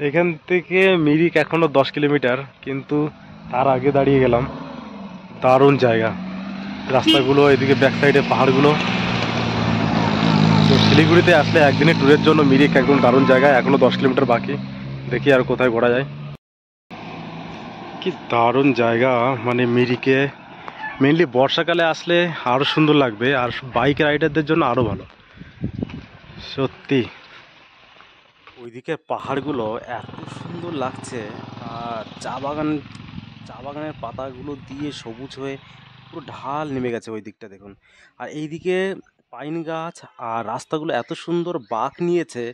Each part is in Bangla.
এখান থেকে মিরিক এখনো 10 কিলোমিটার, কিন্তু তার আগে দাঁড়িয়ে গেলাম। দারুণ জায়গা, রাস্তাগুলো, এদিকে ব্যাক সাইডে পাহাড়গুলো। তো শিলিগুড়িতে আসলে একদিনের ট্যুরের জন্য মিরিক একদম দারুণ জায়গা। এখনো 10 কিলোমিটার বাকি, দেখি আর কোথায় ঘোরা যায়। কি দারুণ জায়গা, মানে মিরিকে মেনলি বর্ষাকালে আসলে আরও সুন্দর লাগবে, আর বাইক রাইডারদের জন্য আরও ভালো সত্যি। ওইদিকে পাহাড়গুলো এত সুন্দর লাগছে, আর চা বাগানের পাতাগুলো দিয়ে সবুজ হয়ে পুরো ঢাল নেমে গেছে ওই দিকটা দেখুন। আর এইদিকে পাইন গাছ, আর রাস্তাগুলো এত সুন্দর বাঁক নিয়েছে,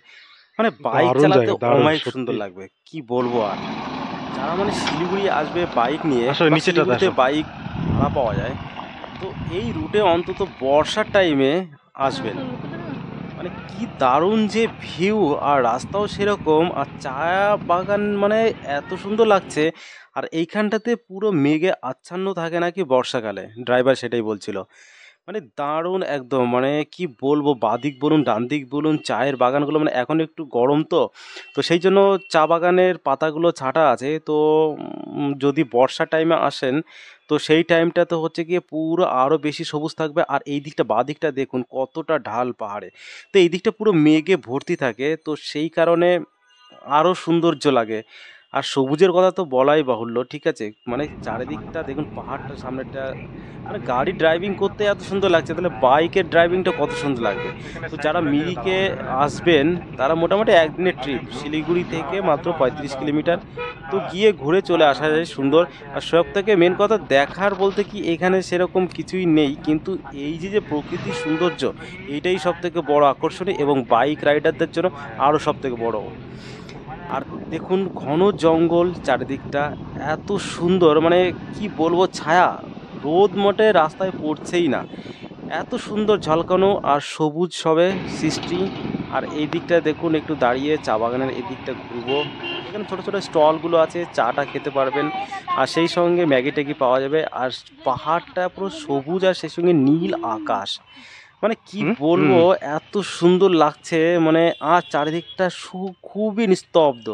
মানে বাইক দারুণ চালাতে জায়গা, দারুণ অমায়িক সুন্দর সত্যি। লাগবে, কি বলবো আর। যারা মানে শিলিগুড়ি আসবে বাইক নিয়ে, আসো বা নিচেটাতে শিলিগুড়িতে আসো। বাইক ভাড়া পাওয়া যায়, তো এই রুটে অন্তত বর্ষার টাইমে আসবেন। মানে কি দারুণ যে ভিউ, আর রাস্তাও সেরকম, আর চা বাগান মানে এত সুন্দর লাগছে। আর এইখানটাতে পুরো মেঘে আচ্ছন্ন থাকে নাকি বর্ষাকালে, ড্রাইভার সেটাই বলছিল। মানে দারুণ একদম, মানে কি বলবো, বাদিক বলুন ডান দিক বলুন, চায়ের বাগানগুলো, মানে এখন একটু গরম তো, তো সেই জন্য চা বাগানের পাতাগুলো ছাঁটা আছে। তো যদি বর্ষার টাইমে আসেন, তো সেই টাইমটা তো হচ্ছে গিয়ে পুরো আরও বেশি সবুজ থাকবে। আর এই দিকটা বাদিকটা দেখুন কতটা ঢাল পাহাড়ে, তো এই দিকটা পুরো মেঘে ভর্তি থাকে, তো সেই কারণে আরও সৌন্দর্য লাগে। আর সবুজের কথা তো বলাই বাহুল্য, ঠিক আছে, মানে চারিদিকটা দেখুন, পাহাড়টা সামনেটা, মানে গাড়ি ড্রাইভিং করতে এত সুন্দর লাগছে, তাহলে বাইকের ড্রাইভিংটা কত সুন্দর লাগবে। তো যারা মিরিকে আসবেন, তারা মোটামুটি একদিনের ট্রিপ, শিলিগুড়ি থেকে মাত্র 35 কিলোমিটার, তো গিয়ে ঘুরে চলে আসা যায় সুন্দর। আর সব থেকে মেন কথা দেখার বলতে কি, এখানে সেরকম কিছুই নেই, কিন্তু এই যে যে প্রকৃতির সৌন্দর্য, এইটাই সব থেকে বড় আকর্ষণীয়, এবং বাইক রাইডারদের জন্য আরও সব থেকে বড়। আর দেখুন ঘন জঙ্গল চারিদিকটা, এত সুন্দর, মানে কি বলবো, ছায়া, রোদ মোটে রাস্তায় পড়ছেই না, এত সুন্দর ঝলকানো আর সবুজ সবে সৃষ্টি। আর এই দিকটা দেখুন, একটু দাঁড়িয়ে চা বাগানের এই দিকটা ঘুরবো, এখানে ছোট ছোট স্টলগুলো আছে, চাটা খেতে পারবেন, আর সেই সঙ্গে ম্যাগি ট্যাগি পাওয়া যাবে। আর পাহাড়টা পুরো সবুজ, আর সেই সঙ্গে নীল আকাশ, মানে কি হুম হুম। বলবো, এত সুন্দর লাগছে, মানে আর চারিদিকটা খুবই নিস্তব্ধ।